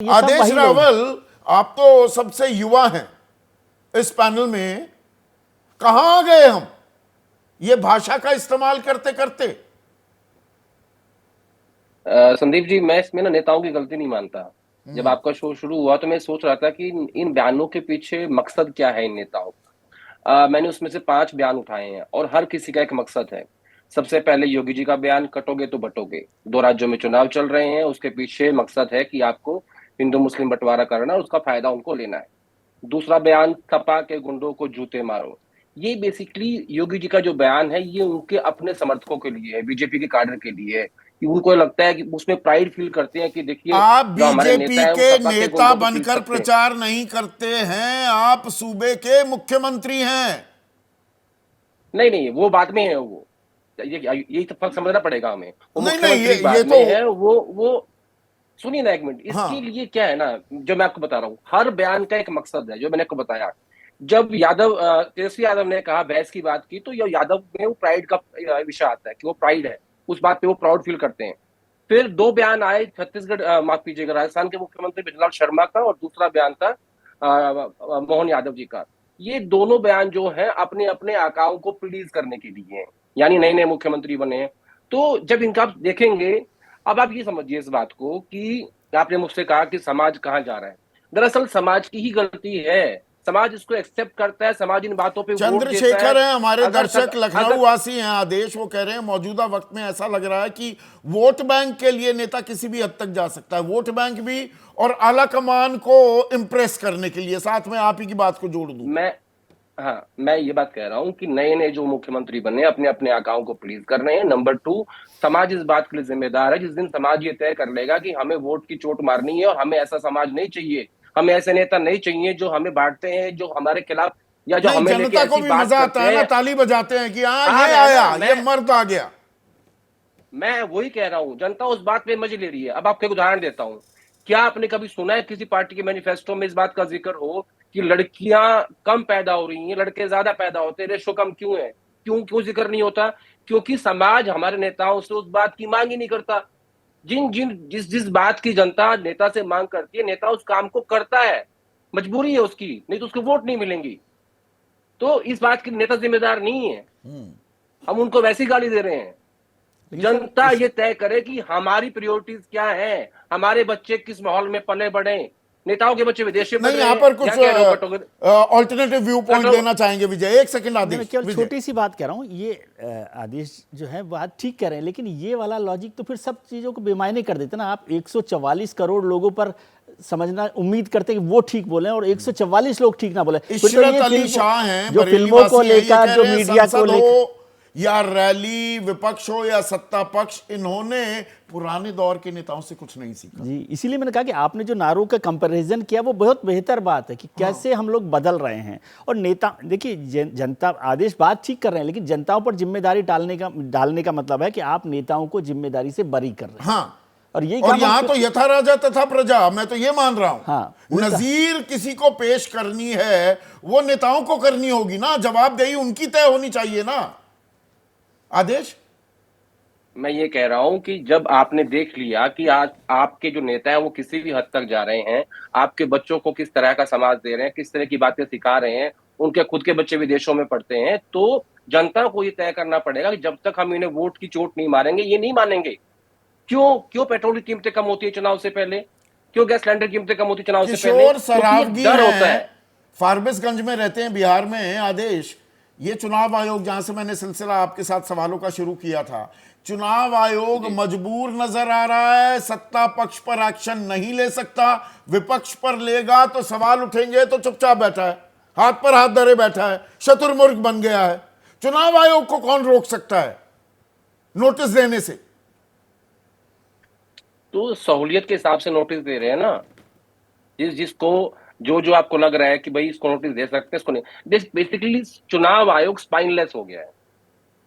ये सब आदेश वही लोग हैं। रावल, आप तो सबसे युवा हैं इस पैनल में, कहां गए हम ये भाषा का इस्तेमाल करते करते? संदीप जी, मैं इसमें ना नेताओं की गलती नहीं मानता। जब आपका शो शुरू हुआ तो मैं सोच रहा था कि इन बयानों के पीछे मकसद क्या है इन नेताओं का। मैंने उसमें से 5 बयान उठाए हैं और हर किसी का एक मकसद है। सबसे पहले योगी जी का बयान, कटोगे तो बटोगे। 2 राज्यों में चुनाव चल रहे हैं, उसके पीछे मकसद है कि आपको हिंदू मुस्लिम बंटवारा करना और उसका फायदा उनको लेना है। दूसरा बयान, सपा के गुंडों को जूते मारो। ये बेसिकली योगी जी का जो बयान है, ये उनके अपने समर्थकों के लिए है, बीजेपी के कैडर के लिए है कि उनको लगता है कि उसमें प्राइड फील करते हैं कि देखिए आप जो हमारे बीजेपी नेता है वो के सपा के नेता गुंडों को पीट बनकर सकते हैं। प्रचार नहीं करते हैं, आप सूबे के मुख्यमंत्री हैं। नहीं नहीं, वो बाद में है। वो यही तो फर्क समझना पड़ेगा हमें। वो नहीं नहीं, मुख्यमंत्री ये बाद तो में है। वो सुनिए ना एक मिनट, इसके हाँ। लिए क्या है ना, जो मैं आपको बता रहा हूँ, हर बयान का एक मकसद है जो मैंने आपको बताया। जब तेजस्वी यादव ने कहा, बहस की बात की, तो ये यादव में वो प्राइड का विषय आता है कि वो प्राइड है, उस बात पे वो प्राउड फील करते हैं। फिर 2 बयान आए छत्तीसगढ़, माफ कीजिएगा, राजस्थान के मुख्यमंत्री बिजलाल शर्मा का, और दूसरा बयान था मोहन यादव जी का। ये दोनों बयान जो है अपने अपने आकाओं को प्लीज करने के लिए हैं, यानी नए नए मुख्यमंत्री बने हैं। तो जब इनका आप देखेंगे, अब आप ये समझिए इस बात को कि आपने मुझसे कहा कि समाज कहाँ जा रहा है। दरअसल समाज की ही गलती है। समाज इसको एक्सेप्ट करता है, समाज इन बातों पे वोट देता है। चंद्रशेखर हैं हमारे अगर दर्शक, लखनऊ अगर वासी हैं आदेश, वो कह रहे हैं मौजूदा वक्त में ऐसा लग रहा है कि वोट बैंक के लिए नेता किसी भी हद तक जा सकता है, वोट बैंक भी और आला कमान को इंप्रेस करने के लिए। साथ में आप ही की बात को जोड़ दूं, मैं हाँ, मैं ये बात कह रहा हूं कि नए नए जो मुख्यमंत्री बने अपने अपने आकाओं को प्लीज कर रहे हैं। नंबर 2, समाज इस बात के लिए जिम्मेदार है। जिस दिन समाज ये तय कर लेगा कि हमें वोट की चोट मारनी है और हमें ऐसा समाज नहीं चाहिए, हमें ऐसे नेता नहीं चाहिए जो हमें बांटते हैं, जो हमारे खिलाफ या जो नहीं हमें लेके जनता को ऐसी भी बात मजा आता करते है ना, हैं। ताली बजाते हैं कि हाँ आ ये रहा है आया, ना, ये मर्द आ गया। मैं वही कह रहा हूं, जनता उस बात पे मजे ले रही है। अब आपको एक उदाहरण देता हूं। क्या आपने कभी सुना है किसी पार्टी के मैनिफेस्टो में इस बात का जिक्र हो कि लड़कियां कम पैदा हो रही हैं, लड़के ज्यादा पैदा होते हैं, रेशो कम क्यों है? क्यों क्यों जिक्र नहीं होता? क्योंकि समाज हमारे नेताओं से उस बात की मांग ही नहीं करता। जिन जिन जिस जिस बात की जनता नेता से मांग करती है, नेता उस काम को करता है। मजबूरी है उसकी, नहीं तो उसको वोट नहीं मिलेंगी। तो इस बात की नेता जिम्मेदार नहीं है, हम उनको वैसी गाली दे रहे हैं। लेकिन सर जनता ये तय करे कि हमारी प्रायोरिटीज क्या है, हमारे बच्चे किस माहौल में पले बढ़े। नेताओं के बच्चे विदेश में पढ़ नहीं, रहे यहां हैं, पर कुछ यहाँ कह रहे हो कटोगे। ऑल्टरनेटिव व्यू पॉइंट कटो देना चाहेंगे विजय? एक सेकंड नहीं, मैं आदेश, केवल विजय। छोटी सी बात कह रहा हूँ। ये आदेश जो है बात ठीक कह रहे हैं, लेकिन ये वाला लॉजिक तो फिर सब चीज़ों को बेमायने कर देते ना। आप 144 करोड़ लोगों पर समझना उम्मीद करते हैं कि वो ठीक बोले और 144 लोग ठीक ना बोले। फिर तो इशरत ये अली फिल्म शाह हैं, जो बरेली फिल्मों को वासी हैं, ये लेकर, कह जो रहे हैं मीडिया को संसद लेकर, हो या रैली, विपक्ष हो या सत्ता पक्ष, इन्होंने पुराने दौर के नेताओं से कुछ नहीं सीखा। जी इसीलिए मैंने कहा कि आपने जो नारों का कंपैरिजन किया वो बहुत बेहतर बात है कि कैसे हम लोग बदल रहे हैं। और नेता देखिए, जनता आदेश बात ठीक कर रहे हैं, लेकिन जनताओं पर जिम्मेदारी डालने का मतलब है कि आप नेताओं को जिम्मेदारी से बरी कर रहे हैं। हाँ, और यही और काम यहां तो यथा राजा तथा प्रजा, मैं तो ये मान रहा हूं। हाँ, उल्टा। नजीर किसी को पेश करनी है वो नेताओं को करनी होगी ना, जवाबदेही उनकी तय होनी चाहिए ना। आदेश, मैं ये कह रहा हूं कि जब आपने देख लिया कि आज आपके जो नेता हैं वो किसी भी हद तक जा रहे हैं, आपके बच्चों को किस तरह का समाज दे रहे हैं, किस तरह की बातें सिखा रहे हैं, उनके खुद के बच्चे विदेशों में पढ़ते हैं, तो जनता को ये तय करना पड़ेगा कि जब तक हम इन्हें वोट की चोट नहीं मारेंगे, ये नहीं मानेंगे। क्यों क्यों पेट्रोल की कीमतें कम होती है चुनाव से पहले? क्यों गैस सिलेंडर की कीमतें कम होती है चुनाव से पहले? किशोर क्योंकि एक सरावगी डर होता हैं, है। फारबिसगंज में रहते हैं, बिहार में हैं। आदेश, ये चुनाव आयोग, जहां से मैंने सिलसिला आपके साथ सवालों का शुरू किया था, चुनाव आयोग मजबूर नजर आ रहा है, सत्ता पक्ष पर एक्शन नहीं ले सकता, विपक्ष पर लेगा तो सवाल उठेंगे, तो चुपचाप बैठा है, हाथ पर हाथ धरे बैठा है, शतुरमुर्ग बन गया है। चुनाव आयोग को कौन रोक सकता है नोटिस देने से? तो सहूलियत के हिसाब से नोटिस दे रहे हैं ना, जिसको जो जो आपको लग रहा है कि भाई इसको नोटिस दे सकते हैं, इसको नहीं। बेसिकली चुनाव आयोग स्पाइनलेस हो गया है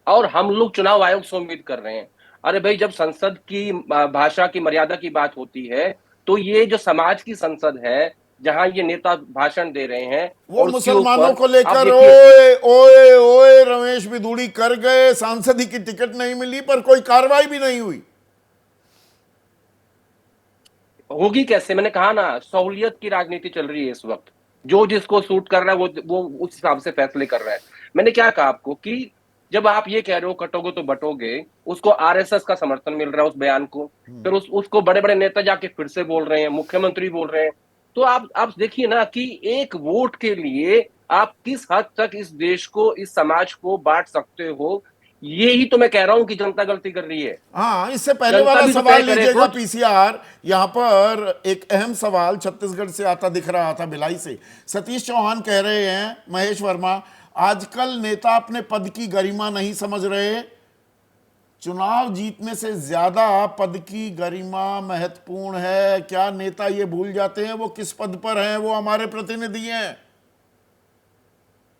और हम लोग चुनाव आयोग से उम्मीद कर रहे हैं। अरे भाई, जब संसद की भाषा की मर्यादा की बात होती है, तो ये जो समाज की संसद है, जहां ये नेता भाषण दे रहे हैं वो और उसके मुसलमानों ऊपर को आप लेकर देखिए, ओए ओए ओए रमेश बिधूड़ी कर गए, सांसदी की टिकट नहीं मिली, पर कोई कार्रवाई भी नहीं हुई। होगी कैसे? मैंने कहा ना, सहूलियत की राजनीति चल रही है इस वक्त। जो जिसको सूट कर रहा है वो उस हिसाब से फैसले कर रहा है। मैंने क्या कहा आपको कि जब आप ये कह रहे हो कटोगे तो बटोगे, उसको आरएसएस का समर्थन मिल रहा है उस बयान को, फिर उसको बड़े-बड़े नेता जाके फिर से बोल रहे हैं, मुख्यमंत्री बोल रहे हैं। तो आप देखिए ना कि एक वोट के लिए आप किस हद तक इस देश को, इस समाज को बांट सकते हो। ये ही तो मैं कह रहा हूं कि जनता गलती कर रही है। हाँ, इससे पहले जनता वाला भी तो सवाल तय करे लीजिएगा कुछ। पीसीआर। यहां पर एक अहम सवाल छत्तीसगढ़ से आता दिख रहा था, भिलाई से। सतीश चौहान कह रहे हैं, महेश वर्मा, आजकल नेता अपने पद की गरिमा नहीं समझ रहे, चुनाव जीतने से ज्यादा पद की गरिमा महत्वपूर्ण है। क्या नेता ये भूल जाते हैं वो किस पद पर हैं? वो हमारे प्रतिनिधि हैं।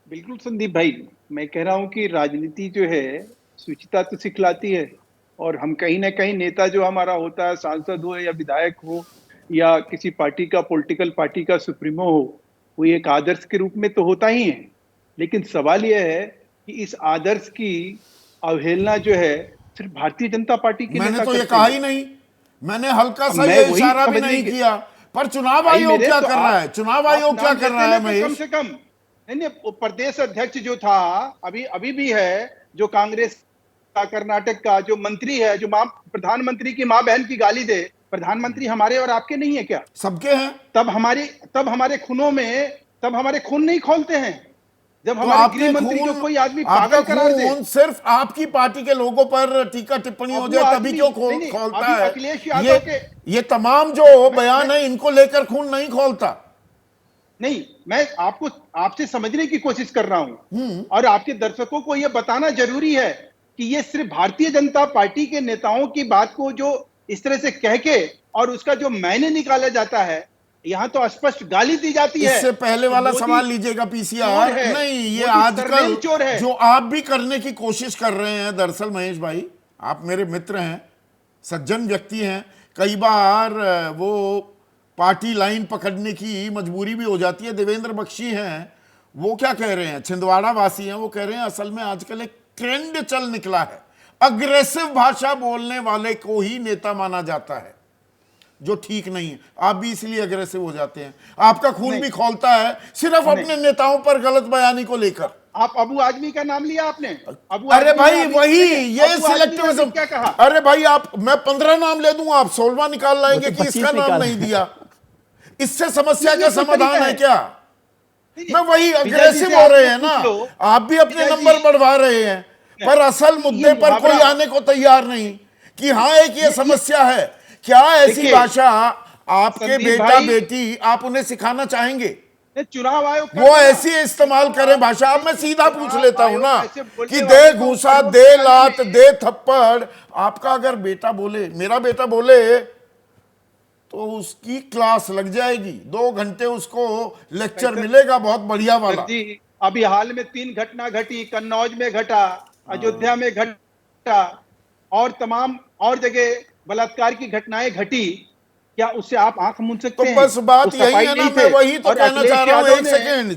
बिल्कुल संदीप भाई, मैं कह रहा हूं कि राजनीति जो है शुचिता तो सिखलाती है, और हम कहीं ना कहीं नेता जो हमारा होता है, सांसद हो या विधायक हो या किसी पार्टी का, पॉलिटिकल पार्टी का सुप्रीमो हो, वो एक आदर्श के रूप में तो होता ही है। लेकिन सवाल यह है कि इस आदर्श की अवहेलना जो है सिर्फ भारतीय जनता पार्टी की मैंने नेता तो ये करते कहा हैं। ही नहीं, मैंने हल्का सा मैं ये वही इशारा भी समझने नहीं की- किया। पर चुनाव भाई आयोग मेरे क्या तो कर रहा है? चुनाव आयोग क्या नाम कर रहा लेते है ना, तो महेश? कम से कम नहीं, वो प्रदेश अध्यक्ष जो था, अभी भी है, जो कांग्रेस का कर्नाटक का जो मंत्री है, जो मां प्रधानमंत्री की मां बहन की गाली दे, प्रधानमंत्री हमारे और आपके नहीं है क्या? सबके हैं। तब हमारे खूनों में, तब हमारे खून नहीं खोलते हैं। जब तो हमारे आपके गृह मंत्री को खून, कोई आदमी आपका पागल करार दे, खून सिर्फ आपकी पार्टी के लोगों पर टीका टिप्पणी हो अब वो जाए तभी आदमी- क्यों नहीं, खोलता अभी है? अखिलेश यादव के ये तमाम जो बयान है इनको लेकर खून नहीं खोलता। नहीं, मैं आपसे समझने की कोशिश कर रहा हूं, और आपके दर्शकों को यह बताना जरूरी है कि ये सिर्फ भारतीय जनता पार्टी के नेताओं की बात को जो इस तरह से कह के और उसका जो मायने निकाला जाता है, यहां तो स्पष्ट गाली दी जाती है। इससे पहले वाला मोदी सवाल लीजिएगा पीसीआर। चोर है, नहीं, ये मोदी आजकल सरनेम चोर है। जो आप भी करने की कोशिश कर रहे हैं, दरअसल महेश भाई, आप मेरे मित्र हैं, सज्जन व्यक्ति हैं, कई बार वो पार्टी लाइन पकड़ने की मजबूरी भी हो जाती है। देवेंद्र बख्शी हैं, वो क्या कह रहे हैं, छिंदवाड़ा वासी हैं, वो कह रहे हैं असल में आजकल एक ट्रेंड चल निकला है, अग्रेसिव भाषा बोलने वाले को ही नेता माना जाता है, जो ठीक नहीं है। आप भी इसलिए अग्रेसिव हो जाते हैं, आपका खून भी खौलता है सिर्फ अपने नेताओं पर गलत बयानी को लेकर। आप अबू आजमी का नाम लिया आपने? अरे भाई वही, ये सिलेक्टिविज्म। क्या कहा? अरे भाई मैं 15 नाम ले दूंगा, आप 16वां निकाल लाएंगे कि इसका नाम नहीं दिया। इससे समस्या का समाधान है क्या? मैं वही, अग्रेसिव हो रहे हैं ना, आप भी अपने नंबर बढ़वा रहे हैं, पर असल मुद्दे पर कोई आने को तैयार नहीं कि हाँ एक ये समस्या है। क्या ऐसी भाषा आपके बेटा बेटी, आप उन्हें सिखाना चाहेंगे? चुनाव आयोग वो ऐसी इस्तेमाल करें भाषा। अब मैं सीधा पूछ लेता हूं ना कि दे घूसा, दे लात, दे थप्पड़। आपका अगर बेटा बोले, मेरा बेटा बोले, तो उसकी क्लास लग जाएगी, 2 घंटे उसको लेक्चर मिलेगा बहुत बढ़िया वाला। अभी हाल में 3 घटना घटी, कन्नौज में घटा, अयोध्या में घटा, और तमाम और जगह बलात्कार की घटनाएं घटी। क्या उससे आप आंख मूंद सकते हैं? तो बस बात यही है ना, मैं वही तो कहना चाह रहा हूं। एक सेकेंड,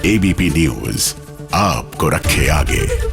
एबीपी न्यूज आपको रखे आगे।